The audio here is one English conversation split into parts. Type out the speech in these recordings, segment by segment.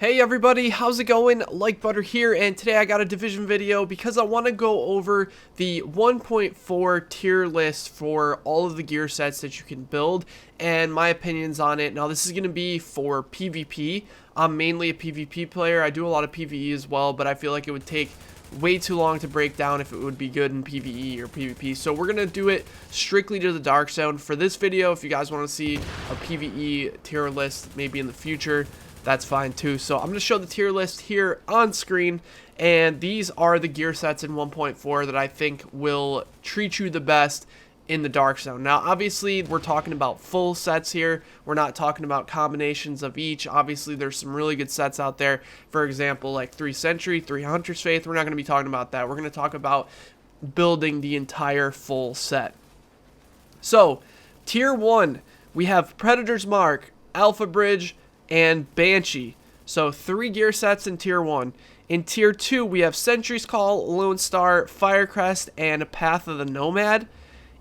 Hey everybody, how's it going? Like Butter here, and today I got a division video because I want to go over the 1.4 tier list for all of the gear sets that you can build and my opinions on it. Now this is going to be for PvP. I'm mainly a PvP player. I do a lot of PvE as well, but I feel like it would take way too long to break down if it would be good in PvE or PvP. So we're going to do it strictly to the Dark Zone for this video. If you guys want to see a PvE tier list maybe in the future, that's fine too. So I'm going to show the tier list here on screen, and these are the gear sets in 1.4 that I think will treat you the best in the Dark Zone. Now obviously we're talking about full sets here. We're not talking about combinations of each. Obviously there's some really good sets out there, for example like 3 Sentry, 3 Hunter's Faith. We're not going to be talking about that. We're going to talk about building the entire full set. So tier 1, we have Predator's Mark, Alpha Bridge, and Banshee. So 3 gear sets in tier 1. In tier 2 we have Sentry's Call, Lone Star, Firecrest, and Path of the Nomad.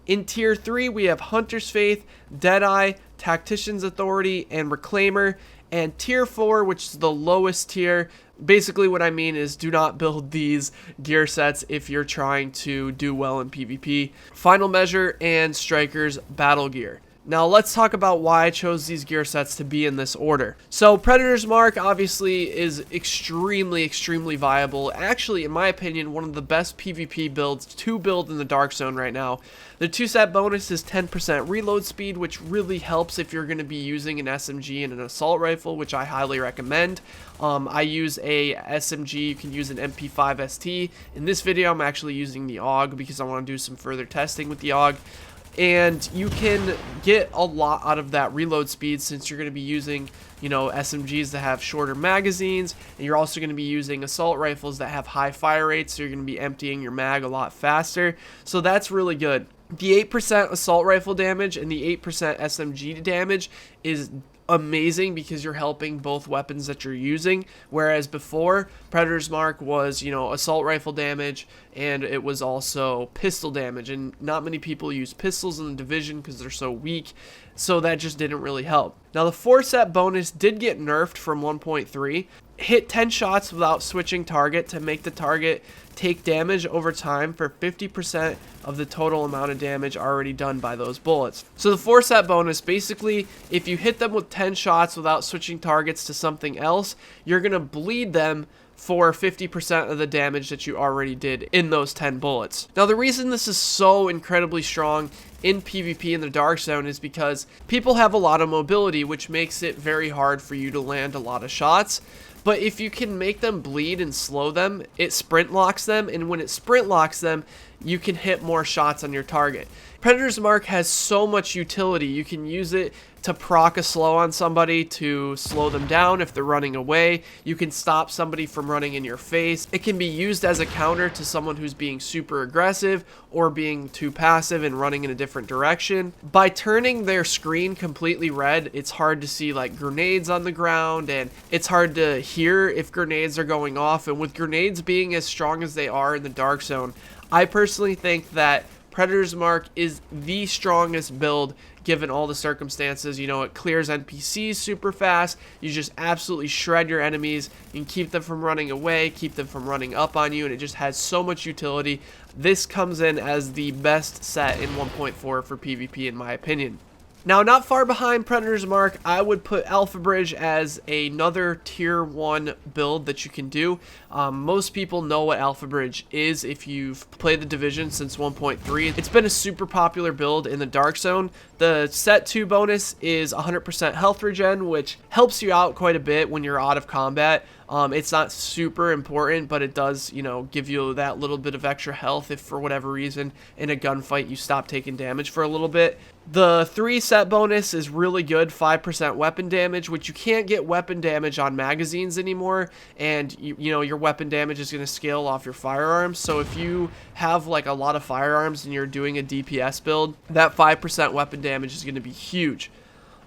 In tier 3 we have Hunter's Faith, Deadeye, Tactician's Authority, and Reclaimer. And tier 4, which is the lowest tier, basically what I mean is do not build these gear sets if you're trying to do well in PvP. Final Measure and Striker's Battle Gear. Now let's talk about why I chose these gear sets to be in this order. So Predator's Mark obviously is extremely viable. Actually, in my opinion, one of the best PvP builds to build in the Dark Zone right now. The 2-set bonus is 10% reload speed, which really helps if you're going to be using an SMG and an assault rifle, which I highly recommend. I use a SMG, you can use an MP5 ST. In this video, I'm actually using the AUG because I want to do some further testing with the AUG. And you can get a lot out of that reload speed since you're going to be using, SMGs that have shorter magazines, and you're also going to be using assault rifles that have high fire rates, so you're going to be emptying your mag a lot faster. So that's really good. The 8% assault rifle damage and the 8% SMG damage is amazing because you're helping both weapons that you're using, whereas before Predator's Mark was assault rifle damage and it was also pistol damage, and not many people use pistols in the division because they're so weak, so that just didn't really help. Now the 4-set bonus did get nerfed from 1.3. Hit 10 shots without switching target to make the target take damage over time for 50% of the total amount of damage already done by those bullets. So the 4-set bonus, basically, if you hit them with 10 shots without switching targets to something else, you're going to bleed them for 50% of the damage that you already did in those 10 bullets. Now the reason this is so incredibly strong in PvP in the Dark Zone is because people have a lot of mobility, which makes it very hard for you to land a lot of shots. But if you can make them bleed and slow them, it sprint locks them, and when it sprint locks them, you can hit more shots on your target. Predator's Mark has so much utility. You can use it to proc a slow on somebody to slow them down if they're running away. You can stop somebody from running in your face. It can be used as a counter to someone who's being super aggressive or being too passive and running in a different direction. By turning their screen completely red, it's hard to see like grenades on the ground, and it's hard to hear if grenades are going off. And with grenades being as strong as they are in the Dark Zone, I personally think that Predator's Mark is the strongest build given all the circumstances. It clears NPCs super fast. You just absolutely shred your enemies. You can keep them from running away, keep them from running up on you, and it just has so much utility. This comes in as the best set in 1.4 for PvP in my opinion. Now, not far behind Predator's Mark, I would put Alpha Bridge as another tier 1 build that you can do. Most people know what Alpha Bridge is if you've played the division since 1.3. It's been a super popular build in the Dark Zone. The set 2 bonus is 100% health regen, which helps you out quite a bit when you're out of combat. It's not super important, but it does, give you that little bit of extra health if for whatever reason in a gunfight you stop taking damage for a little bit. The 3-set bonus is really good, 5% weapon damage, which you can't get weapon damage on magazines anymore, and your weapon damage is going to scale off your firearms. So if you have like a lot of firearms and you're doing a DPS build, that 5% weapon damage is going to be huge.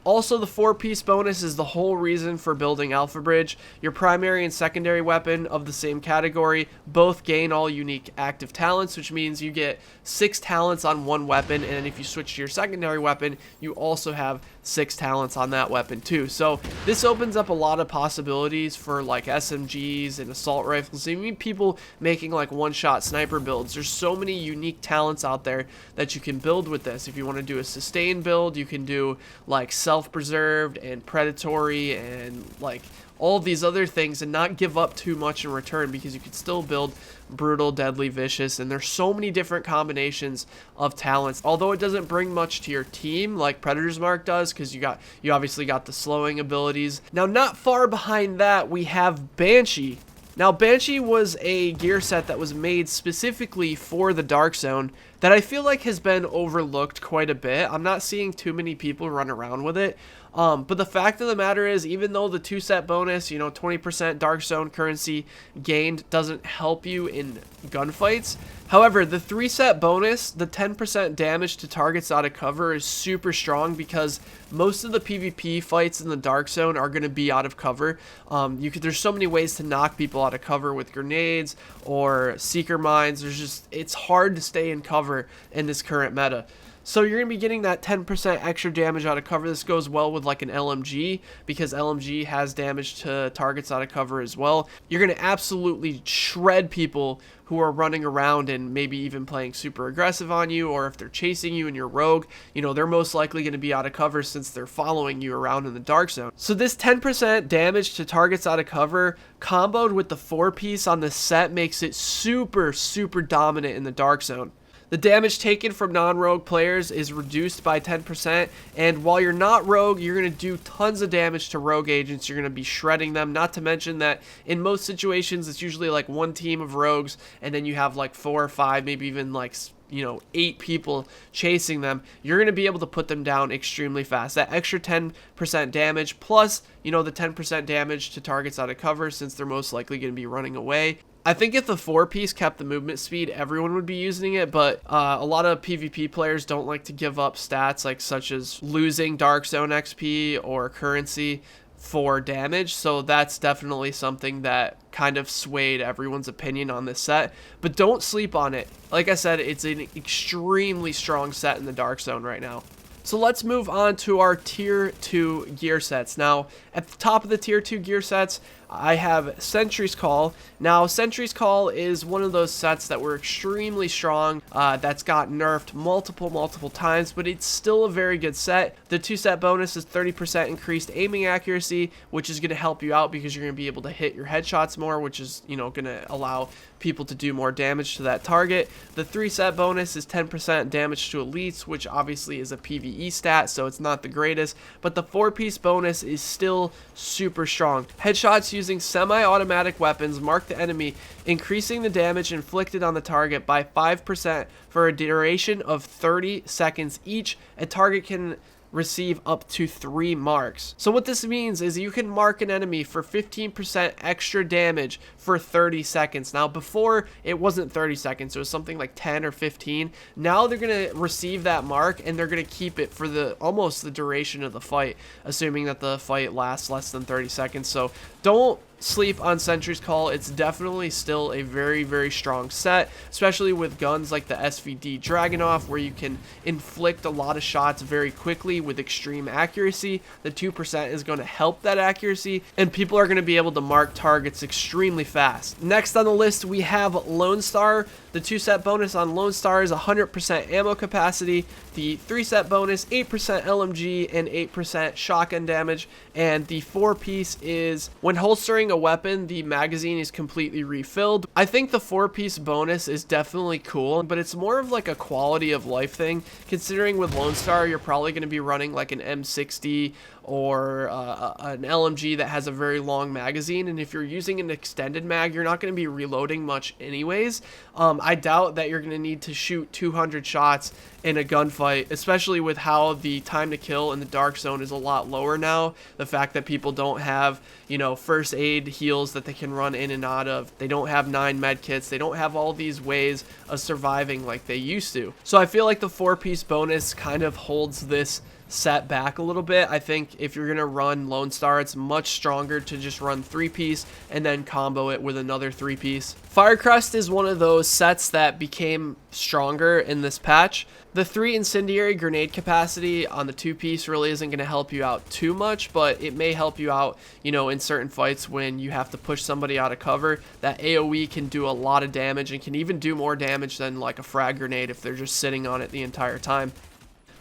Also, the 4-piece bonus is the whole reason for building Alpha Bridge. Your primary and secondary weapon of the same category both gain all unique active talents, which means you get 6 talents on one weapon, and if you switch to your secondary weapon, you also have 6 talents on that weapon too. So this opens up a lot of possibilities for like SMGs and assault rifles, even people making like one-shot sniper builds. There's so many unique talents out there that you can build with this. If you want to do a sustain build, you can do like self-preserved and predatory and like all of these other things and not give up too much in return, because you can still build brutal, deadly, vicious, and there's so many different combinations of talents. Although it doesn't bring much to your team like Predator's Mark does, because you obviously got the slowing abilities. Now, not far behind that, we have Banshee. Now, Banshee was a gear set that was made specifically for the Dark Zone that I feel like has been overlooked quite a bit. I'm not seeing too many people run around with it. But the fact of the matter is, even though the 2-set bonus, 20% Dark Zone currency gained doesn't help you in gunfights, however, the 3-set bonus, the 10% damage to targets out of cover, is super strong because most of the PvP fights in the Dark Zone are going to be out of cover. There's so many ways to knock people out of cover with grenades or seeker mines. It's hard to stay in cover in this current meta. So you're going to be getting that 10% extra damage out of cover. This goes well with like an LMG, because LMG has damage to targets out of cover as well. You're going to absolutely shred people who are running around and maybe even playing super aggressive on you, or if they're chasing you and you're rogue, they're most likely going to be out of cover since they're following you around in the Dark Zone. So this 10% damage to targets out of cover comboed with the 4-piece on this set makes it super, super dominant in the Dark Zone. The damage taken from non-rogue players is reduced by 10%, and while you're not rogue, you're going to do tons of damage to rogue agents. You're going to be shredding them, not to mention that in most situations, it's usually like one team of rogues, and then you have like 4 or 5, maybe even like 8 people chasing them. You're going to be able to put them down extremely fast. That extra 10% damage plus, the 10% damage to targets out of cover, since they're most likely going to be running away. I think if the 4-piece kept the movement speed, everyone would be using it, but a lot of PvP players don't like to give up stats such as losing Dark Zone XP or currency for damage, so that's definitely something that kind of swayed everyone's opinion on this set. But don't sleep on it. Like I said, it's an extremely strong set in the Dark Zone right now. So let's move on to our tier 2 gear sets. Now, at the top of the tier 2 gear sets, I have Sentry's Call. Now, Sentry's Call is one of those sets that were extremely strong, that's got nerfed multiple times, but it's still a very good set. The 2-set bonus is 30% increased aiming accuracy, which is going to help you out because you're going to be able to hit your headshots more, which is, going to allow people to do more damage to that target. The 3-set bonus is 10% damage to elites, which obviously is a PvE stat, so it's not the greatest, but the 4-piece bonus is still super strong. Headshots using semi-automatic weapons mark the enemy, increasing the damage inflicted on the target by 5% for a duration of 30 seconds each. A target can receive up to 3 marks. So what this means is you can mark an enemy for 15% extra damage for 30 seconds. Now, before it wasn't 30 seconds, it was something like 10 or 15. Now they're going to receive that mark and they're going to keep it for almost the duration of the fight, assuming that the fight lasts less than 30 seconds. So don't sleep on Sentry's Call. It's definitely still a very, very strong set, especially with guns like the SVD Dragunov, where you can inflict a lot of shots very quickly with extreme accuracy. The 2% is going to help that accuracy, and people are going to be able to mark targets extremely fast. Next on the list, we have Lone Star. The 2-set bonus on Lone Star is 100% ammo capacity. The 3-set bonus, 8% LMG and 8% shotgun damage. And the 4-piece is when holstering a weapon, the magazine is completely refilled. I think the 4-piece bonus is definitely cool, but it's more of like a quality of life thing, considering with Lone Star, you're probably going to be running like an M60 or an LMG that has a very long magazine, and if you're using an extended mag, you're not going to be reloading much anyways. I doubt that you're going to need to shoot 200 shots in a gunfight, especially with how the time to kill in the Dark Zone is a lot lower now. The fact that people don't have, first aid heals that they can run in and out of. They don't have 9 med kits. They don't have all these ways of surviving like they used to. So I feel like the 4-piece bonus kind of holds this set back a little bit. I think if you're going to run Lone Star, it's much stronger to just run 3-piece and then combo it with another 3-piece. Firecrest is one of those sets that became stronger in this patch. The 3 incendiary grenade capacity on the 2-piece really isn't going to help you out too much, but it may help you out, you know, in certain fights when you have to push somebody out of cover. That AoE can do a lot of damage and can even do more damage than like a frag grenade if they're just sitting on it the entire time.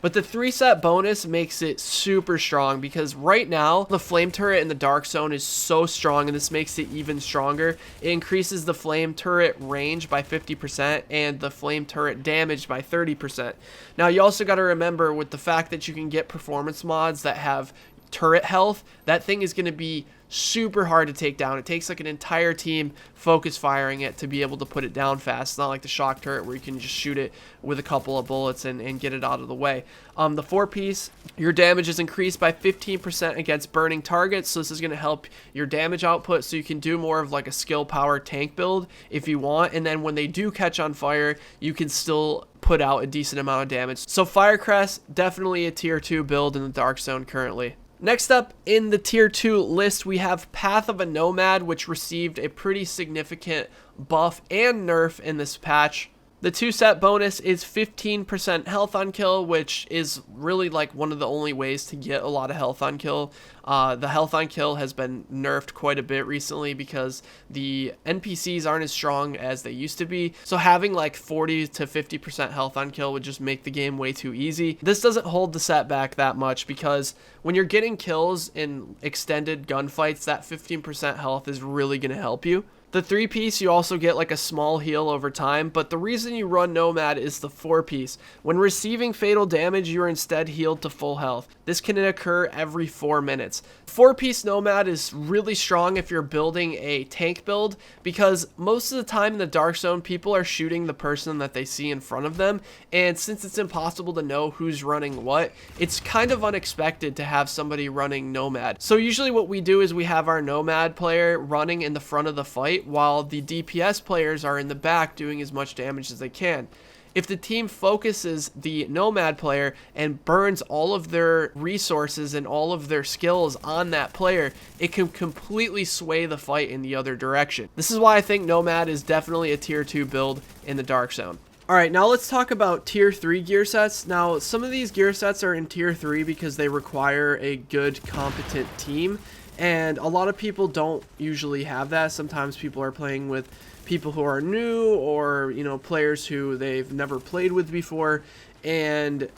But the 3-set bonus makes it super strong because right now the flame turret in the dark zone is so strong, and this makes it even stronger. It increases the flame turret range by 50% and the flame turret damage by 30%. Now you also got to remember, with the fact that you can get performance mods that have turret health, that thing is going to be super hard to take down. It takes like an entire team focus firing it to be able to put it down fast. It's not like the shock turret where you can just shoot it with a couple of bullets and get it out of the way. The 4-piece, your damage is increased by 15% against burning targets, so this is going to help your damage output, so you can do more of like a skill power tank build if you want, and then when they do catch on fire, you can still put out a decent amount of damage. So Firecrest, definitely a tier 2 build in the dark zone currently. Next up in the tier 2 list, we have Path of a Nomad, which received a pretty significant buff and nerf in this patch. The 2-set bonus is 15% health on kill, which is really like one of the only ways to get a lot of health on kill. The health on kill has been nerfed quite a bit recently because the NPCs aren't as strong as they used to be. So having like 40 to 50% health on kill would just make the game way too easy. This doesn't hold the set back that much because when you're getting kills in extended gunfights, that 15% health is really going to help you. The 3-piece, you also get like a small heal over time, but the reason you run Nomad is the 4-piece. When receiving fatal damage, you are instead healed to full health. This can occur every 4 minutes. 4-piece Nomad is really strong if you're building a tank build, because most of the time in the dark zone, people are shooting the person that they see in front of them, and since it's impossible to know who's running what, it's kind of unexpected to have somebody running Nomad. So usually what we do is we have our Nomad player running in the front of the fight, while the DPS players are in the back doing as much damage as they can. If the team focuses the Nomad player and burns all of their resources and all of their skills on that player, it can completely sway the fight in the other direction. This is why I think Nomad is definitely a tier 2 build in the dark zone. Alright, now let's talk about tier 3 gear sets. Now, some of these gear sets are in tier 3 because they require a good, competent team. And a lot of people don't usually have that. Sometimes people are playing with people who are new, or, you know, players who they've never played with before. And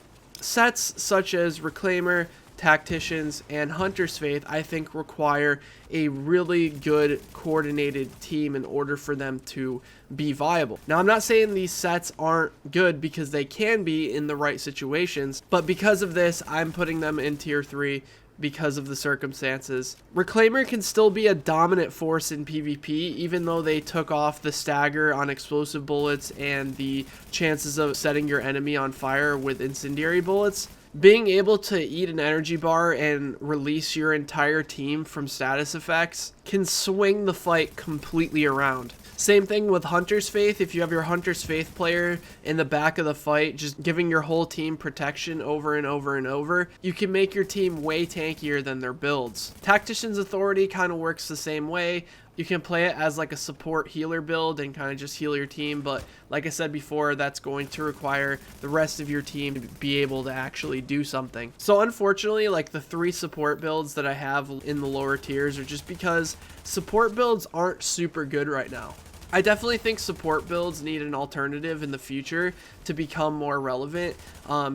sets such as Reclaimer, Tacticians, and Hunter's Faith, I think, require a really good coordinated team in order for them to be viable. Now, I'm not saying these sets aren't good, because they can be in the right situations, but because of this, I'm putting them in tier 3 because of the circumstances. Reclaimer can still be a dominant force in PvP, even though they took off the stagger on explosive bullets and the chances of setting your enemy on fire with incendiary bullets. Being able to eat an energy bar and release your entire team from status effects can swing the fight completely around. Same thing with Hunter's Faith. If you have your Hunter's Faith player in the back of the fight, just giving your whole team protection over and over and over, you can make your team way tankier than their builds. Tactician's Authority kind of works the same way. You can play it as like a support healer build and kind of just heal your team, but like I said before, that's going to require the rest of your team to be able to actually do something. So unfortunately, like the 3 support builds that I have in the lower tiers are just because support builds aren't super good right now. I definitely think support builds need an alternative in the future to become more relevant,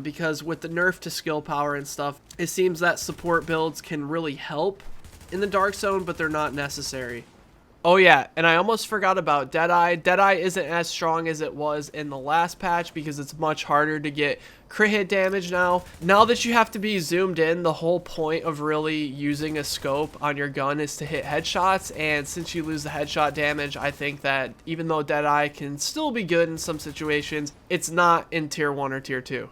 because with the nerf to skill power and stuff, it seems that support builds can really help in the dark zone, but they're not necessary. Oh yeah, and I almost forgot about Deadeye. Deadeye isn't as strong as it was in the last patch because it's much harder to get crit hit damage now. Now that you have to be zoomed in, the whole point of really using a scope on your gun is to hit headshots, and since you lose the headshot damage, I think that even though Deadeye can still be good in some situations, it's not in tier 1 or tier 2.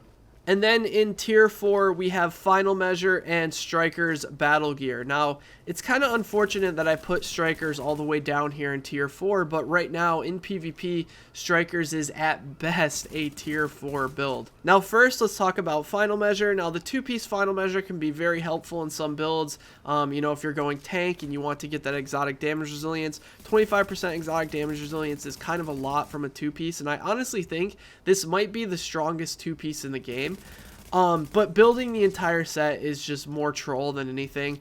And then in tier 4, we have Final Measure and Striker's Battle Gear. Now, it's kind of unfortunate that I put Strikers all the way down here in tier 4, but right now in PvP, Strikers is at best a tier 4 build. Now, first, let's talk about Final Measure. Now, the 2-piece Final Measure can be very helpful in some builds. You know, if you're going tank and you want to get that exotic damage resilience, 25% exotic damage resilience is kind of a lot from a 2-piece, and I honestly think this might be the strongest 2-piece in the game. But building the entire set is just more troll than anything.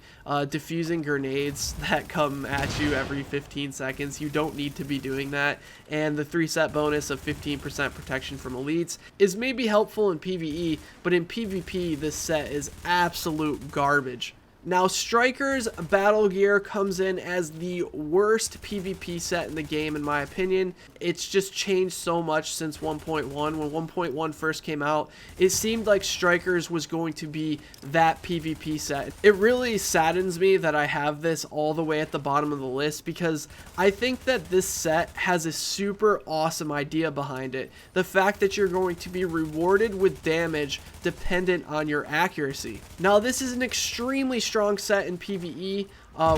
Diffusing grenades that come at you every 15 seconds, you don't need to be doing that. And the 3-set bonus of 15% protection from elites is maybe helpful in PvE, but in PvP this set is absolute garbage. Now, Striker's Battle Gear comes in as the worst PvP set in the game, in my opinion. It's just changed so much since 1.1. When 1.1 first came out, it seemed like Strikers was going to be that PvP set. It really saddens me that I have this all the way at the bottom of the list, because I think that this set has a super awesome idea behind it. The fact that you're going to be rewarded with damage dependent on your accuracy. Now, this is an extremely strong set in PvE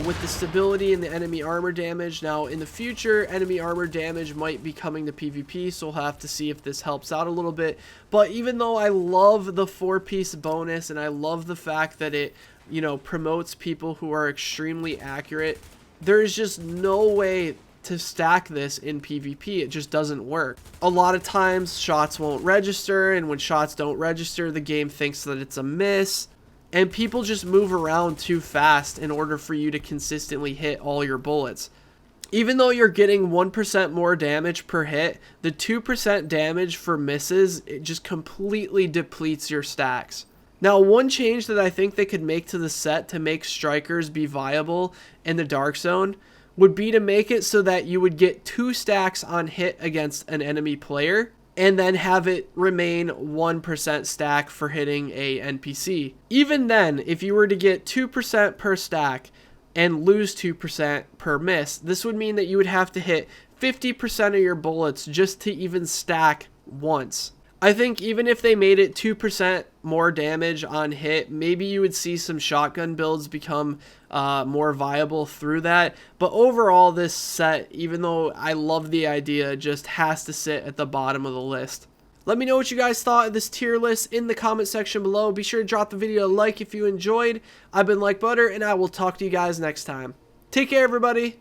with the stability and the enemy armor damage. Now, in the future, enemy armor damage might be coming to PvP, so we'll have to see if this helps out a little bit. But even though I love the 4-piece bonus and I love the fact that it, you know, promotes people who are extremely accurate, there's just no way to stack this in PvP. It just doesn't work. A lot of times shots won't register, and when shots don't register, the game thinks that it's a miss, and people just move around too fast in order for you to consistently hit all your bullets. Even though you're getting 1% more damage per hit, the 2% damage for misses, it just completely depletes your stacks. Now, one change that I think they could make to the set to make Strikers be viable in the Dark Zone would be to make it so that you would get 2 stacks on hit against an enemy player, and then have it remain 1% stack for hitting a NPC. Even then, if you were to get 2% per stack and lose 2% per miss, this would mean that you would have to hit 50% of your bullets just to even stack once. I think even if they made it 2% more damage on hit, maybe you would see some shotgun builds become more viable through that. But overall, this set, even though I love the idea, just has to sit at the bottom of the list. Let me know what you guys thought of this tier list in the comment section below. Be sure to drop the video a like if you enjoyed. I've been Like Butter, and I will talk to you guys next time. Take care, everybody.